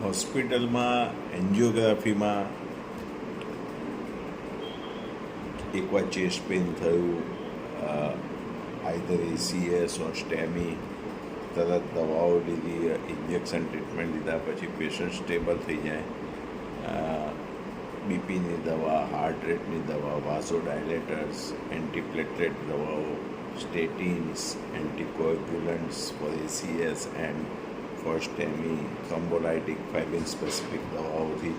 હોસ્પિટલમાં એન્જિયોગ્રાફીમાં એકવાર chest pain થયું, આઈધર ACS ઓર સ્ટેમી, તરત દવાઓ લીધી, ઇન્જેક્શન ટ્રીટમેન્ટ લીધા, પછી પેશન્ટ સ્ટેબલ થઈ જાય. બીપીની દવા, હાર્ટ રેટની દવા, વાસોડાયલેટર્સ, એન્ટીપ્લેટલેટ દવાઓ, statins, anticoagulants for ACS and for STEMI, thrombolytic fibrin specific દવાઓથી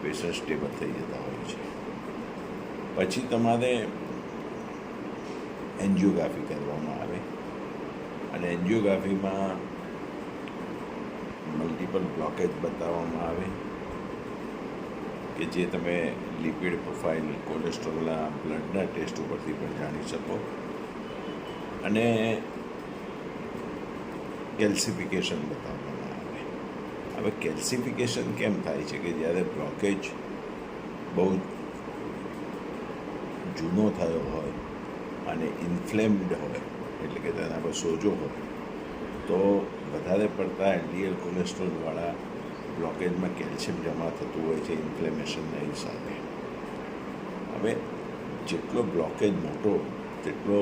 પેશન્ટ સ્ટેબલ થઈ જતા હોય છે. પછી તમારે એન્જિયોગ્રાફી કરવામાં આવે અને એન્જિયોગ્રાફીમાં મલ્ટિપલ બ્લોકેજ બતાવવામાં આવે કે જે તમે લિપિડ પ્રોફાઇલ, કોલેસ્ટ્રોલના, બ્લડના ટેસ્ટ ઉપરથી પણ જાણી શકો. અને કેલ્સિફિકેશન બતાવવામાં આવે. હવે કેલ્સિફિકેશન કેમ થાય છે કે જ્યારે બ્લોકેજ બહુ જૂનો થયો હોય અને ઇન્ફ્લેમ્ડ હોય, એટલે કે તેના પર સોજો હોય, તો વધારે પડતા LDL કોલેસ્ટ્રોલવાળા બ્લોકેજમાં કેલ્શિયમ જમા થતું હોય છે ઇન્ફ્લેમેશનના હિસાબે. હવે જેટલો બ્લોકેજ મોટો તેટલો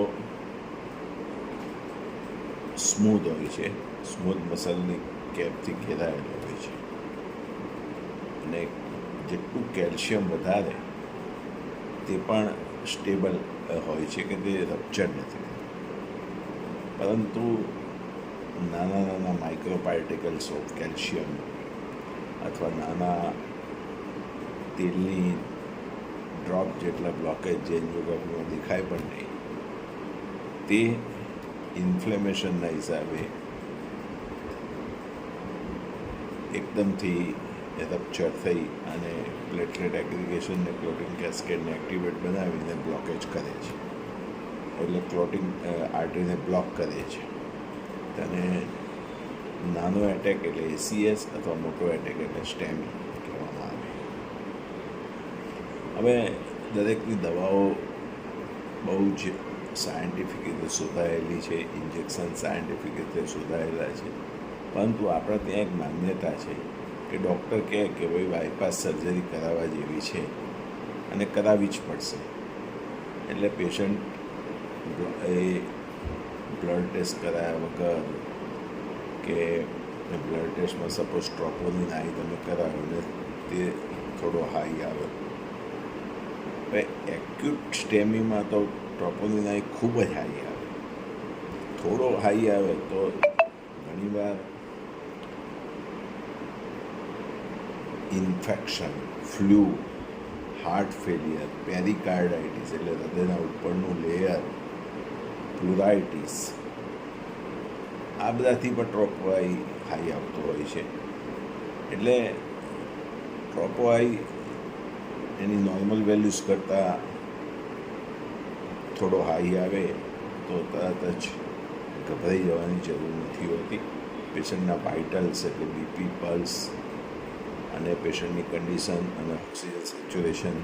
સ્મૂધ હોય છે, સ્મૂધ મસલની કેપથી ઘેરાયેલો હોય છે. અને જેટલું કેલ્શિયમ વધારે તે પણ સ્ટેબલ હોય છે કે તે રપ્ચર નથી. પરંતુ નાના નાના માઇક્રો પાર્ટિકલ્સ ઓફ કેલ્શિયમ અથવા નાના તેલની ડ્રોપ જેટલા બ્લોકેજ જે એન્જિયોગ્રાફીમાં દેખાય પણ નહીં, તે ઇન્ફ્લેમેશનના હિસાબે એકદમથી રપ્ચર થઈ અને પ્લેટલેટ એગ્રીગેશનને, ક્લોટિંગ કેસ્કેડને એક્ટિવેટ બનાવીને બ્લોકેજ કરે છે. એટલે ક્લોટિંગ આર્ટરીને બ્લોક કરે છે. તેને નાનો એટેક એટલે ACS અથવા મોટો એટેક એટલે સ્ટેમી કહેવામાં આવે. હવે દરેકની દવાઓ બહુ જ સાયન્ટિફિક રીતે શોધાયેલી છે, ઇન્જેક્શન સાયન્ટિફિક રીતે શોધાયેલા છે. પરંતુ આપણા ત્યાં એક માન્યતા છે કે ડૉક્ટર કહે કે ભાઈ બાયપાસ સર્જરી કરાવવા જેવી છે અને કરાવવી જ પડશે. એટલે પેશન્ટ એ બ્લડ ટેસ્ટ કરાયા વગર કે બ્લડ ટેસ્ટમાં સપોઝ ટ્રોપોનિન આવી તમે કરાવો ને તે થોડો હાઈ આવે. હવે એક્યુટ સ્ટેમીમાં તો ટ્રોપોનિન આવી ખૂબ જ હાઈ આવે. થોડો હાઈ આવે તો ઘણીવાર ઇન્ફેક્શન, ફ્લૂ, હાર્ટ ફેલિયર, પેરિકાર્ડાઇટિસ એટલે હૃદયના ઉપરનું લેયર, પ્લુરાઇટિસ, આ બધાથી પણ ટ્રોપોઆઈ હાઈ આવતો હોય છે. એટલે ટ્રોપોઆઈ એની નોર્મલ વેલ્યુઝ કરતાં થોડો હાઈ આવે તો તરત જ ગભરાઈ જવાની જરૂર નથી હોતી. પેશન્ટના વાઇટલ્સ એટલે બીપી, પલ્સ અને પેશન્ટની કન્ડિશન અને ઓક્સિજન સેચ્યુરેશન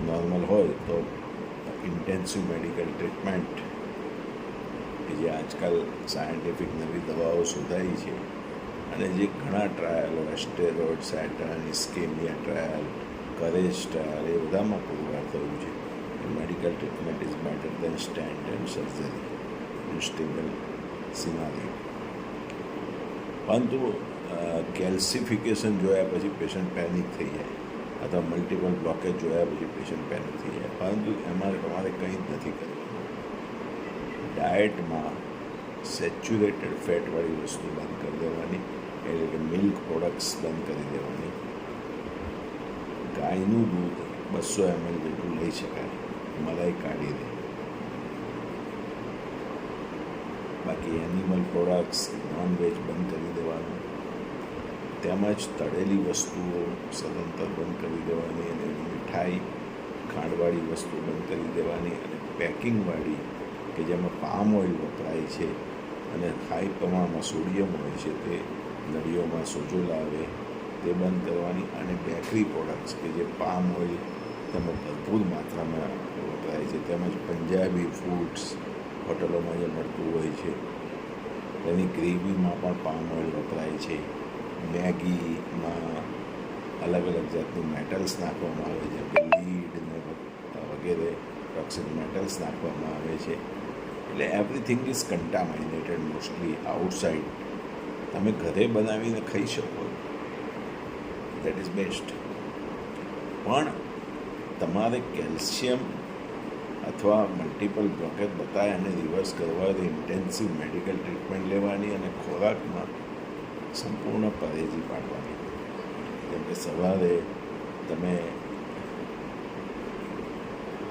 નોર્મલ હોય તો ઇન્ટેન્સિવ મેડિકલ ટ્રીટમેન્ટ કે જે આજકાલ સાયન્ટિફિક નવી દવાઓ શોધાઈ છે અને જે ઘણા ટ્રાયલો, સ્ટેરોઇડ, સેટન, ઇસ્કેમિયા ટ્રાયલ, કરેજ ટ્રાયલ, એ બધામાં પુરવાર થયું છે medical treatment is better than standard surgery in stable scenario. પરંતુ કેલ્સિફિકેશન જોયા પછી પેશન્ટ પેનિક થઈ જાય અથવા મલ્ટિપલ બ્લોકેજ જોયા પછી પેશન્ટ પેનિક થઈ જાય. પરંતુ એમાં તમારે કંઈ જ નથી કરવાનું. ડાયટમાં સેચ્યુરેટેડ ફેટવાળી વસ્તુ બંધ કરી દેવાની, એટલે કે મિલ્ક પ્રોડક્ટ્સ બંધ કરી દેવાની. ગાયનું દૂધ 200 ml જેટલું લઈ શકાય, મલાઈ કાઢીને. બાકી એનિમલ પ્રોડક્ટ્સ, નોનવેજ બંધ કરી દેવાનું. તેમજ તળેલી વસ્તુઓ સદંતર બંધ કરી દેવાની અને મીઠાઈ, ખાંડવાળી વસ્તુ બંધ કરી દેવાની. અને પેકિંગવાળી કે જેમાં પામ ઓઇલ વપરાય છે અને હાઈ પ્રમાણમાં સોડિયમ હોય છે, તે નળીઓમાં સોજો લાવે, તે બંધ કરવાની. અને બેકરી પ્રોડક્ટ્સ કે જે પામ ઓઇલ તેમાં ભરપૂર માત્રામાં વપરાય છે, તેમજ પંજાબી ફૂડ્સ હોટલોમાં જે મળતું હોય છે તેની ગ્રેવીમાં પણ પામ ઓઇલ વપરાય છે, મેગીમાં અલગ અલગ જાતનું મેટલ્સ નાખવામાં આવે છે, લીડ ને વગેરે ટોક્સિક મેટલ્સ નાખવામાં આવે છે. એટલે everything is contaminated mostly outside. તમે ઘરે બનાવીને ખાઈ શકો, દેટ ઇઝ બેસ્ટ. પણ તમારે કેલ્શિયમ અથવા મલ્ટિપલ બ્લોકેજ બતાવે અને રિવર્સ કરવા હોય તો ઇન્ટેન્સિવ મેડિકલ ટ્રીટમેન્ટ લેવાની અને ખોરાકમાં સંપૂર્ણ પરેજી પાડવાની. જેમ કે સવારે તમે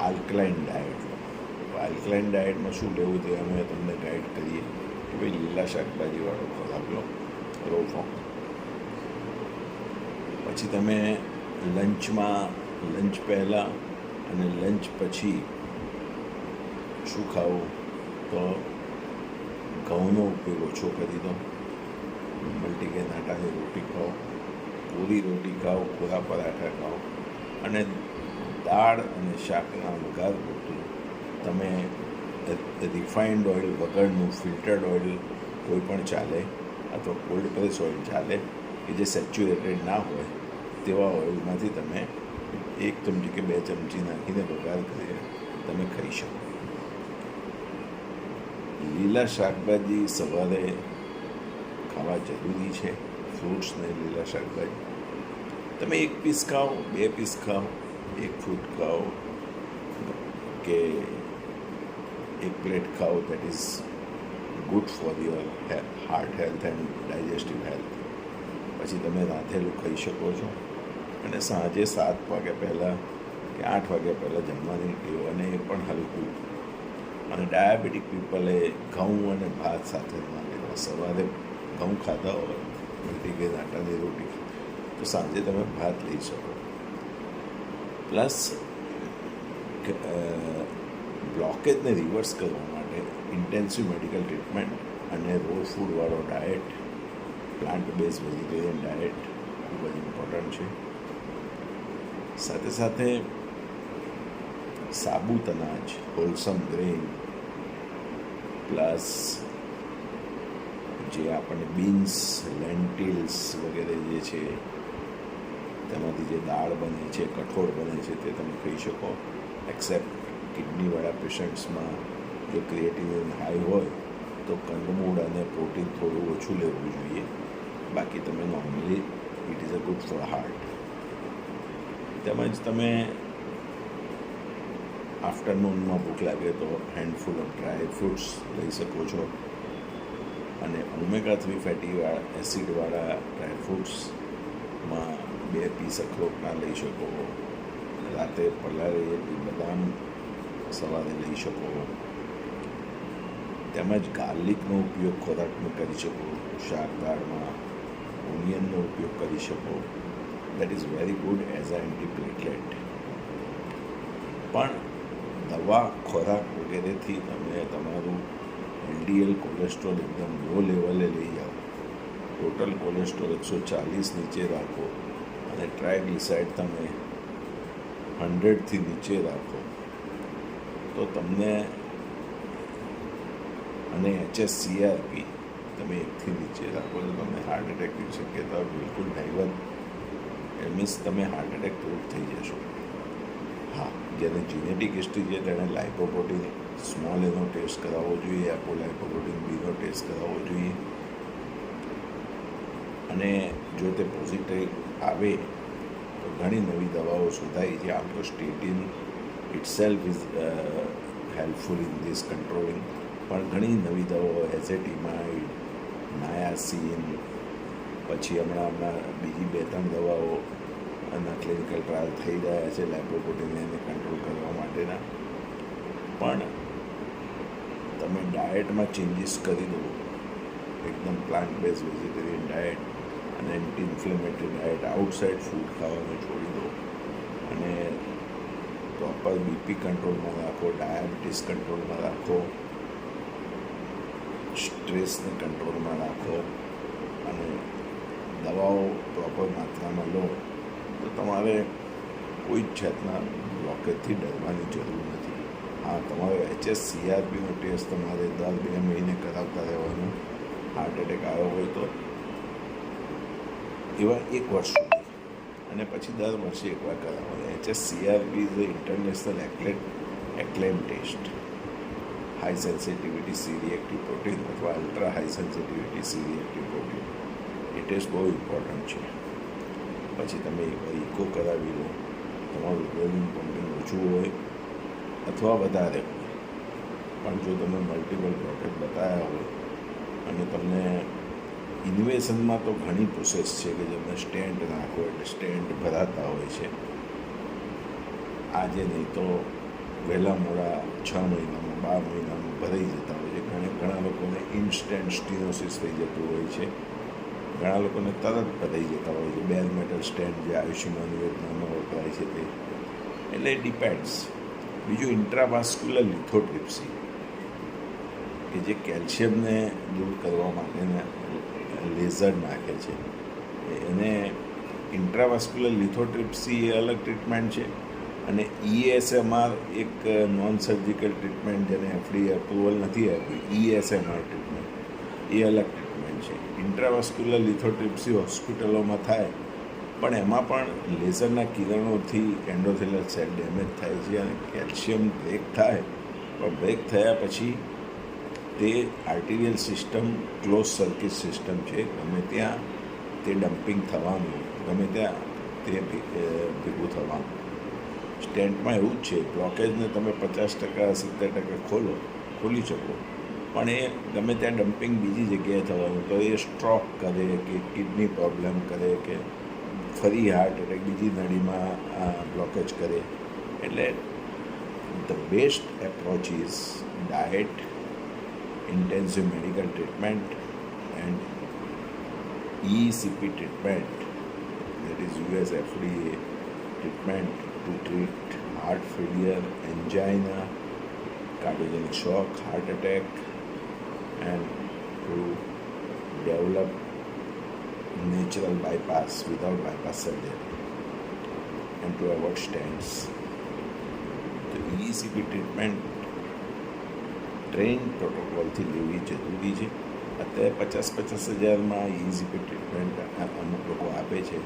આલ્કલાઇન ડાયટ લો. આલ્કલાઇન ડાયટમાં શું લેવું તે અમે તમને ગાઈડ કરીએ કે ભાઈ લીલા શાકભાજીવાળો ખોરાક લો, રો ફોર્મ. પછી તમે લંચ પહેલાં અને લંચ પછી શું ખાવું, તો ઘઉંનો ઉપયોગ ઓછો કરી દો. મલ્ટીગ્રેન આટાની રોટી ખાઓ, પૂરી રોટી ખાઓ, પૂરા પરાઠા ખાઓ, અને દાળ અને શાકના વઘાર પૂરતું તમે રિફાઇન્ડ ઓઇલ વગરનું ફિલ્ટર્ડ ઓઇલ કોઈ પણ ચાલે, અથવા કોલ્ડ પ્રેસ ઓઇલ ચાલે કે જે સેચ્યુરેટેડ ના હોય તેવા ઓઇલમાંથી તમે 1 ચમચી કે 2 ચમચી નાખીને વઘાર કરીને તમે ખાઈ શકો. લીલા શાકભાજી સવારે ખાવા જરૂરી છે. ફ્રૂટ્સ ને લીલા શાકભાજી તમે 1 પીસ ખાઓ, 2 પીસ ખાઓ, 1 ફ્રૂટ ખાઓ કે 1 પ્લેટ ખાઓ, that is good for your heart health and digestive health. પછી તમે રાંધેલું ખાઈ શકો છો. અને સાંજે 7 વાગ્યા પહેલાં કે 8 વાગ્યા પહેલાં જમવાની ટેવ, અને એ પણ હલકું. અને ડાયાબિટીક પીપલે ઘઉં અને ભાત સાથે ના લેવા. સવારે ઘઉં ખાતા હોય, મલ્ટીગ્રેન આટાની રોટી, તો સાંજે તમે ભાત લઈ શકો. પ્લસ બ્લોકેજને રિવર્સ કરવા માટે ઇન્ટેન્સિવ મેડિકલ ટ્રીટમેન્ટ અને રો ફૂડવાળો diet, plant base vegetarian diet ખૂબ જ ઇમ્પોર્ટન્ટ છે. સાથે સાથે સાબુત અનાજ, હોલસમ ગ્રેન, પ્લસ જે આપણને બીન્સ, લેન્ટિલ્સ વગેરે જે છે તેમાંથી જે દાળ બને છે, કઠોળ બને છે, તે તમે ખાઈ શકો. એક્સેપ્ટ કિડનીવાળા પેશન્ટ્સમાં જો ક્રિએટિનિન હાઈ હોય તો કંદમૂળ અને પ્રોટીન થોડું ઓછું લેવું જોઈએ. બાકી તમે normally it is a good for heart. તેમજ તમે આફ્ટરનૂનમાં ભૂખ લાગે તો હેન્ડફુલ ઓફ ડ્રાય ફ્રૂટ્સ લઈ શકો છો. અને ઓમેગા 3 ફેટી એસિડવાળા ડ્રાય ફ્રૂટ્સમાં 2 પીસ અખરોટના લઈ શકો. રાતે પલાળેલી બદામ સવારે લઈ શકો. તેમજ ગાર્લિકનો ઉપયોગ ખોરાકમાં કરી શકો. શાક દાળમાં ઓનિયનનો ઉપયોગ કરી શકો. That is very good as a antiplatelet. પણ દવા, ખોરાક વગેરેથી તમે તમારું LDL કોલેસ્ટ્રોલ એકદમ લો લેવલે લઈ જાઓ. ટોટલ કોલેસ્ટ્રોલ 140 નીચે રાખો અને ટ્રાયગ્લિસરાઇડ તમે 100થી નીચે રાખો તો તમને, અને HSCRP તમે 1થી નીચે રાખો તો તમને હાર્ટ એટેકની શક્યતા બિલકુલ નહીવત. એ મીન્સ તમે હાર્ટ એટેક પ્રૂફ થઈ જશો. હા, જેને જીનેટિક હિસ્ટ્રી છે તેણે લાઇપોપ્રોટીન સ્મોલ એનો ટેસ્ટ કરાવવો જોઈએ, એપોલાઇપોપ્રોટીન બીનો ટેસ્ટ કરાવવો જોઈએ. અને જો તે પોઝિટિવ આવે તો ઘણી નવી દવાઓ શોધાઈ છે. આમ તો statin itself is helpful in this controlling, પણ ઘણી નવી દવાઓ, એઝેટિમાઇડ, નાયાસિન, પછી હમણાં બીજી 2-3 દવાઓ અને ક્લિનિકલ ટ્રાયલ થઈ રહ્યા છે લાઇપોપ્રોટીનને કંટ્રોલ કરવા માટેના. પણ તમે ડાયટમાં ચેન્જીસ કરી દો, એકદમ પ્લાન્ટ બેઝ વેજીટેરિયન ડાયટ અને anti inflammatory diet, outside food ખાવાનું છોડી દો, અને પ્રોપર BP કંટ્રોલમાં રાખો, ડાયાબિટીસ કંટ્રોલમાં રાખો, સ્ટ્રેસને કંટ્રોલમાં રાખો, અને દવાઓ પ્રોપર માત્રામાં લો, તો તમારે કોઈ જ જાતના બ્લોકેજથી ડરવાની જરૂર નથી. હા, તમારો HSCRPનો ટેસ્ટ તમારે દર 2 મહિને કરાવતા રહેવાનું. હાર્ટ એટેક આવ્યો હોય તો એવા 1 વર્ષ સુધી, અને પછી દર વર્ષે એકવાર કરાવવાનું. HSCRP is international acclaim test. High sensitivity C reactive protein અથવા ultra high sensitivity C reactive protein, એ ટેસ્ટ બહુ ઇમ્પોર્ટન્ટ છે. પછી તમે એકવાર ઇકો કરાવી લો, તમારું ઇમ્યુન પમ્પિંગ ઓછું હોય અથવા વધારે હોય, પણ જો તમે મલ્ટિપલ બ્લોકેજ બતાવ્યા હોય અને તમને ઇન્વેશનમાં તો ઘણી પ્રોસેસ છે કે જેમને સ્ટેન્ટ નાખો એટલે સ્ટેન્ટ ભરાતા હોય છે. આજે નહીં તો વહેલા મોડા 6 મહિનામાં 12 મહિનામાં ભરાઈ જતા હોય છે. ઘણા લોકોને ઇન્સ્ટન્ટ સ્ટીનોસિસ થઈ જતું હોય છે, ઘણા લોકોને તરત ભરાઈ જતા હોય છે. બેર મેટલ સ્ટેન્ટ જે આયુષ્યમાન યોજનામાં વપરાય છે તે. એટલે ડિપેન્ડ્સ. બીજું ઇન્ટ્રાવાસ્ક્યુલર લિથોટ્રિપ્સી, કે જે કેલ્શિયમને દૂર કરવા માટેના લેઝર નાખે છે, એને ઇન્ટ્રાવાસ્ક્યુલર લિથોટ્રિપ્સી એ અલગ ટ્રીટમેન્ટ છે. અને ESMR એક નોન સર્જિકલ ટ્રીટમેન્ટ જેને FDA અપ્રુવલ નથી આપી, ESMR ટ્રીટમેન્ટ, એ અલગ ટ્રીટમેન્ટ છે. ઇન્ટ્રાવાસ્ક્યુલર લિથોટ્રિપ્સી હોસ્પિટલોમાં થાય, પણ એમાં પણ લેઝરના કિરણોથી એન્ડોથેલિયલ સેલ ડેમેજ થાય છે અને કેલ્શિયમ બ્રેક થાય. પણ બ્રેક થયા પછી તે આર્ટિરિયલ સિસ્ટમ ક્લોઝ સર્કિટ સિસ્ટમ છે, ગમે ત્યાં તે ડમ્પિંગ થવાનું, ગમે ત્યાં તે ભેગું થવાનું. સ્ટેન્ટમાં એવું જ છે, બ્લોકેજને તમે 50% 70% ખોલી શકો, પણ એ ગમે ત્યાં ડમ્પિંગ બીજી જગ્યાએ થવાનું, તો એ સ્ટ્રોક કરે કે કિડની પ્રોબ્લેમ કરે કે ફરી હાર્ટ એટેક બીજી નળીમાં બ્લોકેજ કરે. એટલે the best approach is diet, intensive medical treatment and ECP treatment, that is US FDA treatment to treat heart failure, angina, cardiogenic shock, heart attack, and to develop natural bypass without bypass surgery and to avoid stents. The ECP treatment ટ્રેન પ્રોટોકોલથી લેવી જરૂરી છે. અત્યારે 50,000-50,000માં ECP treatment અમુક લોકો આપે છે,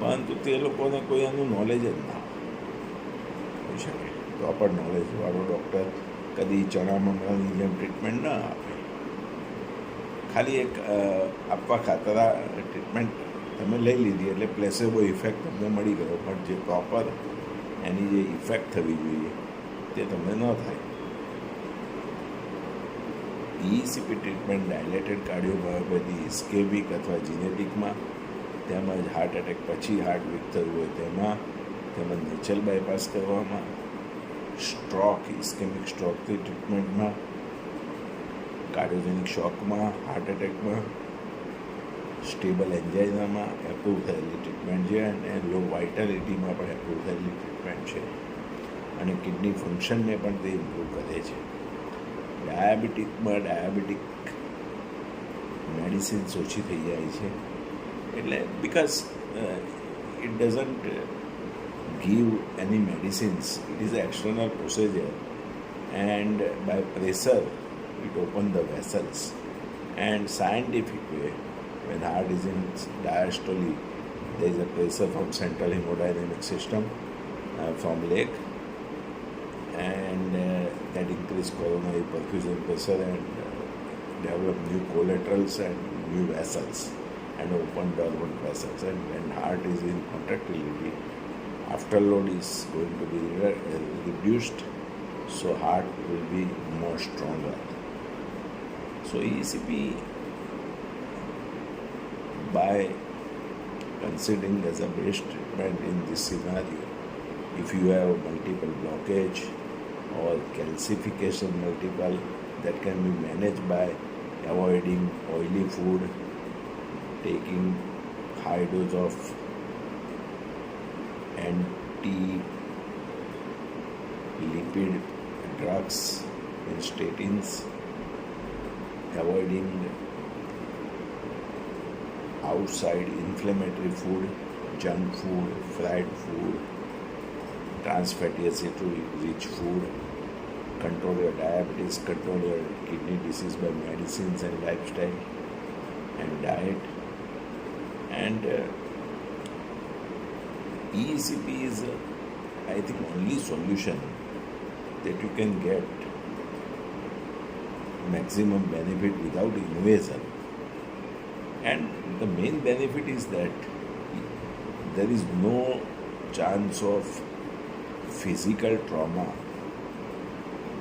પરંતુ તે લોકોને કોઈ એનું નોલેજ જ ના હોઈ શકે. પ્રોપર નોલેજવાળો ડૉક્ટર કદી ચણા મમરાની જેમ ટ્રીટમેન્ટ ના આપે. ખાલી એક આપવા ખાતર આ ટ્રીટમેન્ટ તમે લઈ લીધી એટલે પ્લેસેબો ઇફેક્ટ તમને મળી ગયો, પણ જે પ્રોપર એની જે ઇફેક્ટ થવી જોઈએ તે તમને ન થાય. ECP ટ્રીટમેન્ટ ડાયલેટેડ કાર્ડિયોમાયોપેથી, ઇસ્કેમિક અથવા જીનેટિકમાં, તેમજ હાર્ટ એટેક પછી હાર્ટ વીક થયું હોય તેમાં, તેમજ નેચરલ બાયપાસ કરવામાં, stroke ઇસ્કેમિક સ્ટ્રોકથી ટ્રીટમેન્ટમાં, cardiogenic શોકમાં, heart એટેકમાં, stable એન્જાઇનામાં approve થયેલી ટ્રીટમેન્ટ છે, અને લો વાઇટાલિટીમાં પણ એપ્રુવ થયેલી ટ્રીટમેન્ટ છે, અને કિડની ફંક્શનને પણ તે ઇમ્પ્રૂવ કરે છે. ડાયાબિટિક મેડિસિન્સ ઓછી થઈ જાય છે, એટલે because it doesn't give any medicines, it is an external procedure, and by pressure it opens the vessels. And scientific way, when heart is in diastole, there is a pressure from central hemodynamic system from leg, and that increase coronary perfusion pressure and develop new collaterals and new vessels and open dormant vessels. And when heart is in contractility, afterload is going to be reduced, so heart will be more stronger. So ECP, by considering as a best treatment in this scenario, if you have multiple blockage or calcification multiple, that can be managed by avoiding oily food, taking high dose of anti-lipid drugs and statins, avoiding outside inflammatory food, junk food, fried food, trans fatty acid rich food, control your diabetes, control your kidney disease by medicines and lifestyle and diet, And EECP is, I think, only solution that you can get maximum benefit without invasion. And the main benefit is that there is no chance of physical trauma.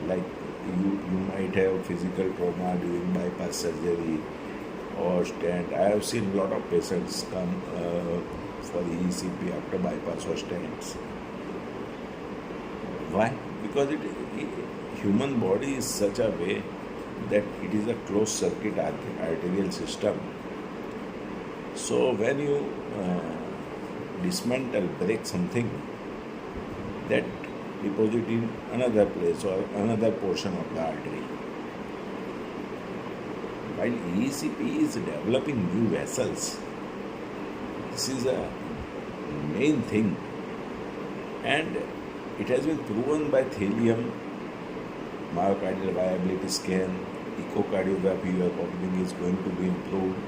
Like you might have physical trauma during bypass surgery or stent. I have seen a lot of patients come for ECP after bypass or stents. Why? Because human body is such a way that it is a closed circuit arterial system. So when you dismantle, break something, that deposit in another place or another portion of the artery. While ECP is developing new vessels, this is a main thing, and it has been proven by Thalium, myocardial viability scan, echocardiography you are performing is going to be improved.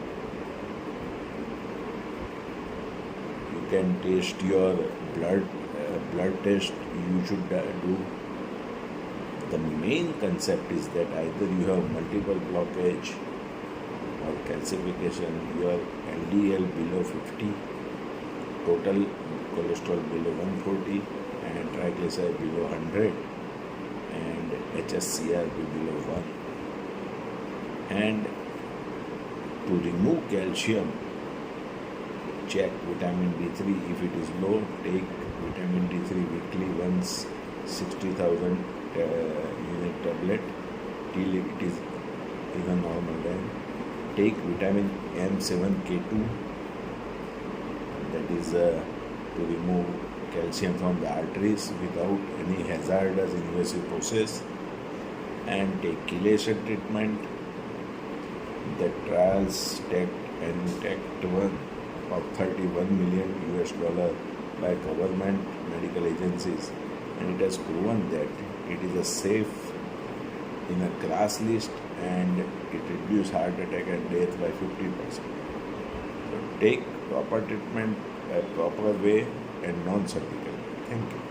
You can test your blood test you should do. The main concept is that either you have multiple blockage or calcification, your LDL below 50, total cholesterol below 140, and triglyceride below 100, and HSCRP below 1. And to remove calcium, check vitamin D3. If it is low, take vitamin D3 weekly once, 60,000 unit tablet till it is in a normal range. Take vitamin M7K2, that is to remove calcium from the arteries without any hazardous invasive process, and take chelation treatment. The trials TACT 1 of $31 million US by government medical agencies, and it has proven that it is a safe in a class list and it reduces heart attack and death by 50%. So take proper treatment a proper way and non-surgical. Thank you.